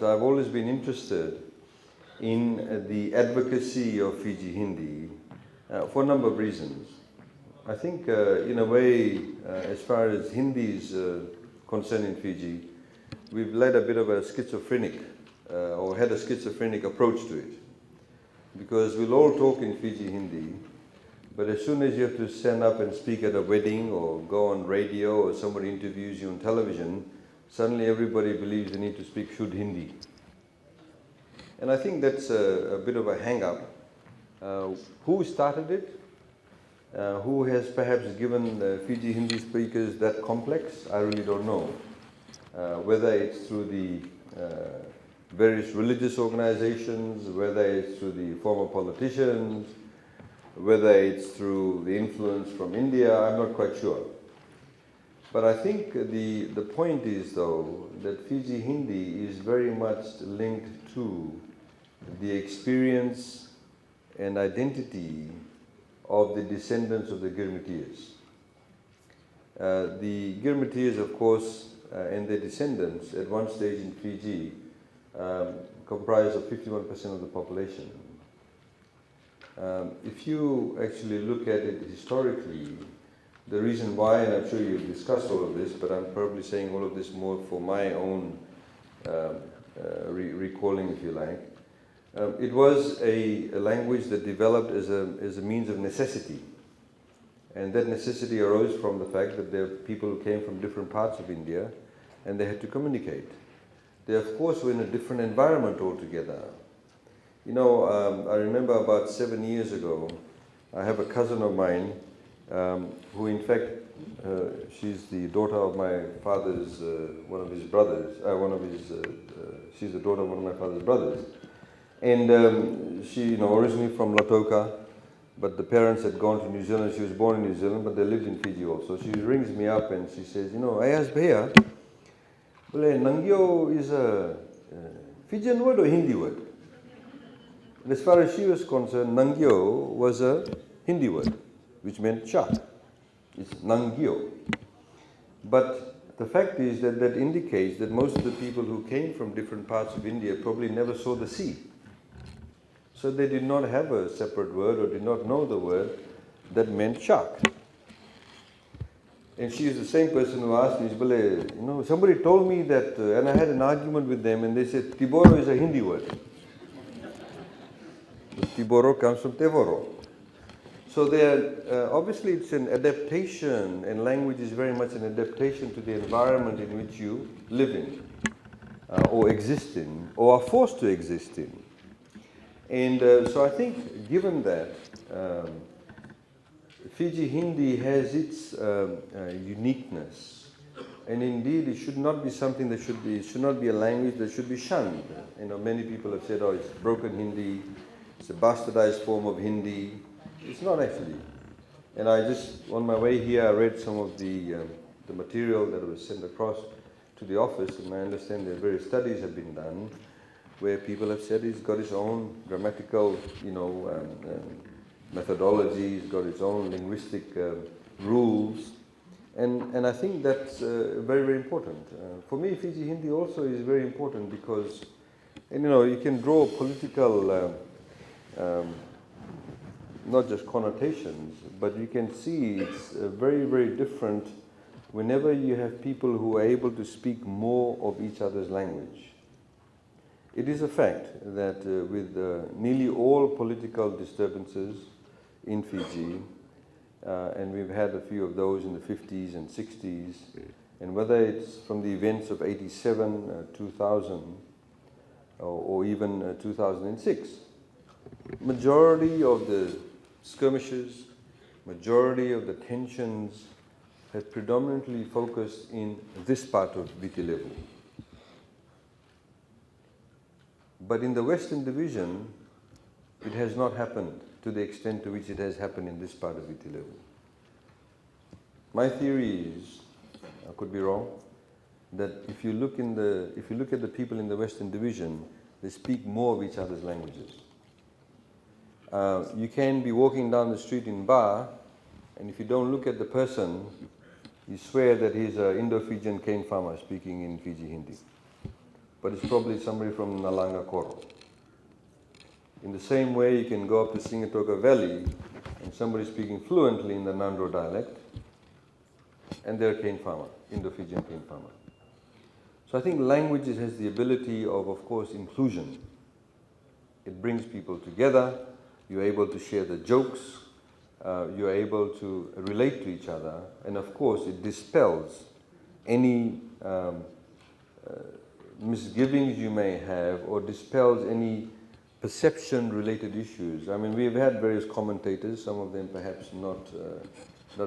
I've always been interested in the advocacy of Fiji Hindi for a number of reasons. I think in a way, as far as Hindi is concerned in Fiji, we've led a bit of a schizophrenic or had a schizophrenic approach to it. Because we'll all talk in Fiji Hindi, but as soon as you have to stand up and speak at a wedding or go on radio or somebody interviews you on television, suddenly everybody believes they need to speak Shuddh Hindi. And I think that's a bit of a hang-up. Who started it? Who has perhaps given Fiji Hindi speakers that complex? I really don't know. Whether it's through the various religious organizations, whether it's through the former politicians, whether it's through the influence from India, I'm not quite sure. But I think the point is, though, that Fiji Hindi is very much linked to the experience and identity of the descendants of the Girmitiers. The Girmitiers, of course, and their descendants at one stage in Fiji comprised of 51% of the population. If you actually look at it historically, the reason why, and I'm sure you've discussed all of this, but I'm probably saying all of this more for my own recalling, if you like. It was a language that developed as a means of necessity. And that necessity arose from the fact that there were people who came from different parts of India and they had to communicate. They, of course, were in a different environment altogether. You know, I remember about 7 years ago, I have a cousin of mine who, in fact, she's the daughter of my father's, one of his brothers, she's the daughter of one of my father's brothers. And she, originally from Lautoka, but the parents had gone to New Zealand. She was born in New Zealand, but they lived in Fiji also. She rings me up and she says, Aiyaz Bhaiya, Nangyo is a Fijian word or Hindi word? And as far as she was concerned, Nangyo was a Hindi word, which meant shark. It's Nangyo. But the fact is that that indicates that most of the people who came from different parts of India probably never saw the sea. So they did not have a separate word or did not know the word that meant shark. And she is the same person who asked me, somebody told me that, and I had an argument with them, and they said, Tiboro is a Hindi word. Tiboro comes from Tevoro. So obviously it's an adaptation, and language is very much an adaptation to the environment in which you live in, or exist in, or are forced to exist in. And so I think, given that, Fiji Hindi has its uniqueness, and indeed it should not be something that it should not be a language that should be shunned. Many people have said, it's broken Hindi, it's a bastardized form of Hindi. It's not actually. And on my way here, I read some of the material that was sent across to the office, and I understand that various studies have been done where people have said it's got its own grammatical, methodology, it's got its own linguistic rules, and I think that's very, very important. For me, Fiji Hindi also is very important because, you can draw political, not just connotations, but you can see it's very, very different whenever you have people who are able to speak more of each other's language. It is a fact that with nearly all political disturbances in Fiji, and we've had a few of those in the 50s and 60s, and whether it's from the events of 87, 2000, or even 2006, majority of the skirmishes, majority of the tensions have predominantly focused in this part of Viti Levu. But in the Western Division, it has not happened to the extent to which it has happened in this part of Viti Levu. My theory is, I could be wrong, that if you look at the people in the Western Division, they speak more of each other's languages. You can be walking down the street in Ba, and if you don't look at the person, you swear that he's an Indo-Fijian cane farmer speaking in Fiji Hindi. but it's probably somebody from Nalanga Koro. In the same way, you can go up to Singatoka Valley and somebody speaking fluently in the Nandro dialect, and they're a cane farmer, Indo-Fijian cane farmer. So I think languages has the ability of course, inclusion. It brings people together, you're able to share the jokes, you're able to relate to each other, and of course it dispels any misgivings you may have or dispels any perception-related issues. I mean, we've had various commentators, some of them perhaps not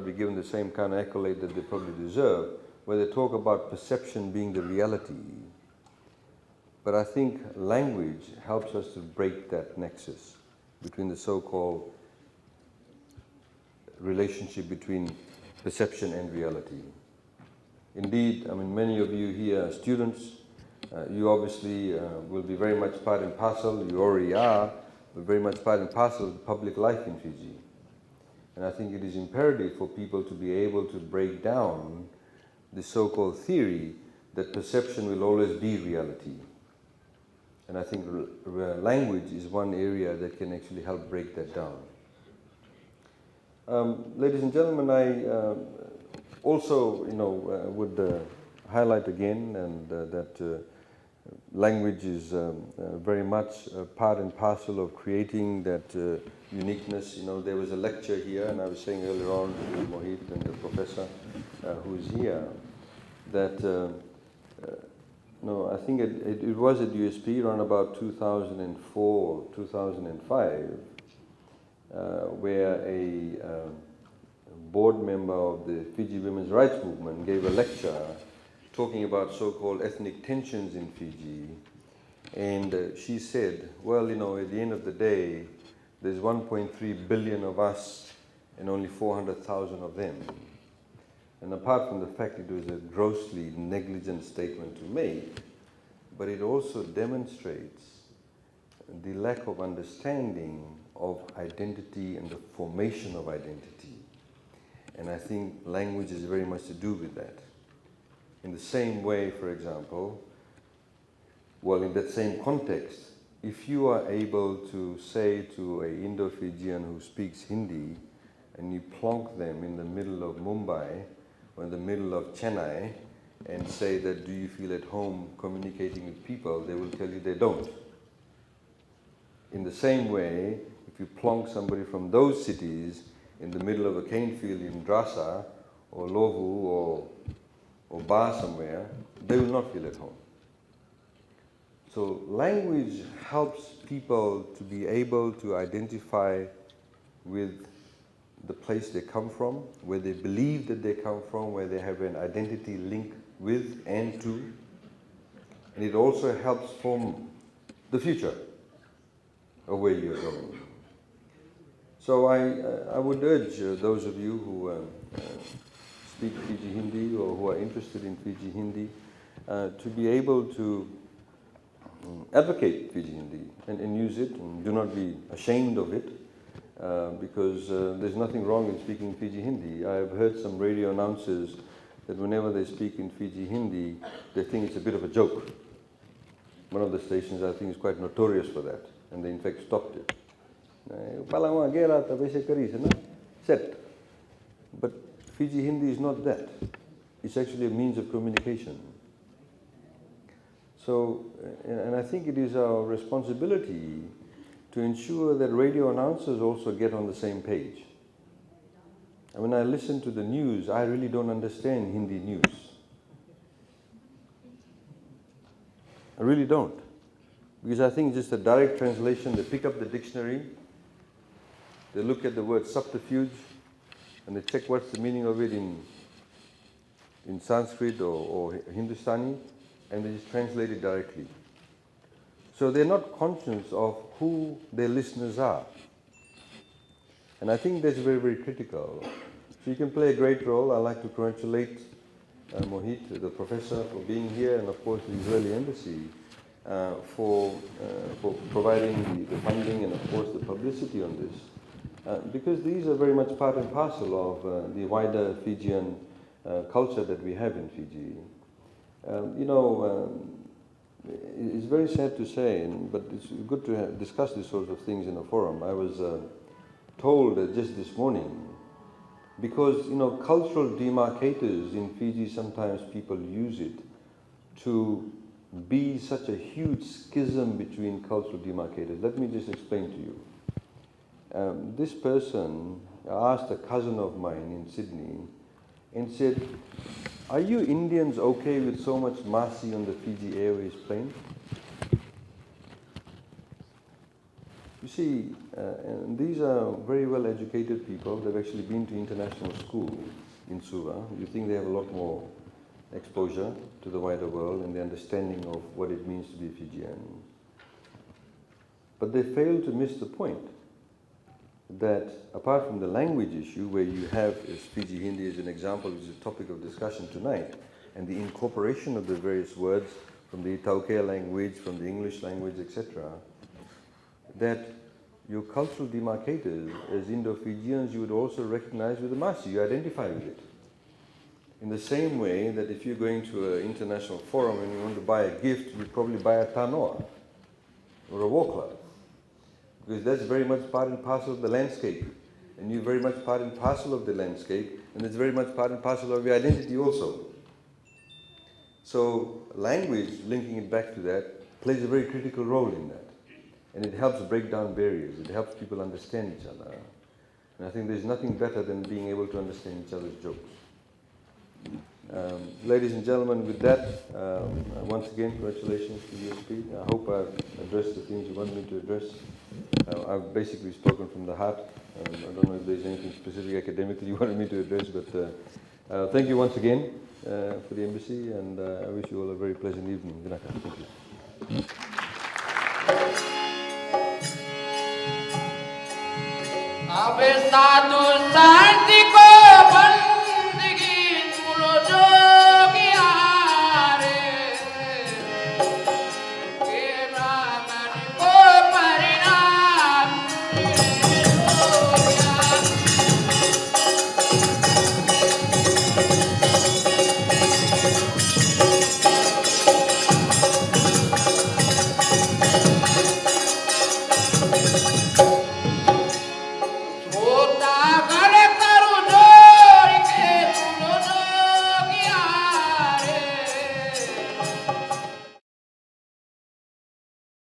be given the same kind of accolade that they probably deserve, where they talk about perception being the reality. But I think language helps us to break that nexus between the so-called relationship between perception and reality. Indeed, I mean, many of you here are students. You obviously will be very much part and parcel, you already are, but very much part and parcel of the public life in Fiji. And I think it is imperative for people to be able to break down the so-called theory that perception will always be reality. And I think language is one area that can actually help break that down. Ladies and gentlemen, I also, would highlight again that language is very much part and parcel of creating that uniqueness. You know, there was a lecture here, and I was saying earlier on to Mohit and the professor who is here, that no, I think it was at USP around about 2004, 2005, where a board member of the Fiji Women's Rights Movement gave a lecture talking about so-called ethnic tensions in Fiji. And she said, well, you know, at the end of the day, there's 1.3 billion of us and only 400,000 of them. And apart from the fact it was a grossly negligent statement to make, but it also demonstrates the lack of understanding of identity and the formation of identity. And I think language has very much to do with that. In the same way, for example, well, in that same context, if you are able to say to an Indo-Fijian who speaks Hindi, and you plonk them in the middle of Mumbai or in the middle of Chennai and say that, do you feel at home communicating with people, they will tell you they don't. In the same way, if you plonk somebody from those cities in the middle of a cane field in Drasa or Lovu or Bar somewhere, they will not feel at home. So language helps people to be able to identify with the place they come from, where they believe that they come from, where they have an identity link with and to. And it also helps form the future of where you're going. So I would urge those of you who speak Fiji Hindi or who are interested in Fiji Hindi to be able to advocate Fiji Hindi and use it, and do not be ashamed of it, because there's nothing wrong in speaking Fiji Hindi. I've heard some radio announcers that whenever they speak in Fiji Hindi, they think it's a bit of a joke. One of the stations, I think, is quite notorious for that, and they in fact stopped it. Set. But Fiji Hindi is not that. It's actually a means of communication. So, and I think it is our responsibility to ensure that radio announcers also get on the same page. And when I listen to the news, I really don't understand Hindi news. I really don't. Because I think just a direct translation, they pick up the dictionary, they look at the word subterfuge, and they check what's the meaning of it in Sanskrit or Hindustani, and they just translate it directly. So they're not conscious of who their listeners are. And I think that's very, very critical. So you can play a great role. I'd like to congratulate Mohit, the professor, for being here, and of course the Israeli Embassy for providing the funding and of course the publicity on this. Because these are very much part and parcel of the wider Fijian culture that we have in Fiji. it's very sad to say, but it's good to discuss these sorts of things in a forum. I was told just this morning, because cultural demarcators in Fiji, sometimes people use it to be such a huge schism between cultural demarcators. Let me just explain to you. This person asked a cousin of mine in Sydney and said, "Are you Indians okay with so much Masi on the Fiji Airways plane?" You see, and these are very well educated people. They've actually been to international school in Suva. You think they have a lot more exposure to the wider world and the understanding of what it means to be Fijian. But they fail to miss the point that apart from the language issue, where you have as Fiji Hindi as an example, which is a topic of discussion tonight, and the incorporation of the various words from the Taukea language, from the English language, etc., that your cultural demarcators as Indo-Fijians you would also recognize with the Masi, you identify with it. In the same way that if you're going to an international forum and you want to buy a gift, you'd probably buy a tanoa or a war club, because that's very much part and parcel of the landscape, and you're very much part and parcel of the landscape, and it's very much part and parcel of your identity also. So language, linking it back to that, plays a very critical role in that. And it helps break down barriers. It helps people understand each other. And I think there's nothing better than being able to understand each other's jokes. Ladies and gentlemen, with that, once again, congratulations to USP. I hope I've addressed the things you wanted me to address. I've basically spoken from the heart. I don't know if there's anything specific academically you wanted me to address, but thank you once again for the embassy, and I wish you all a very pleasant evening. Vinaka, thank you. अब साधु शांति को बंदगी सुनो जोगिया रे के रामन को परिणाम जोगिया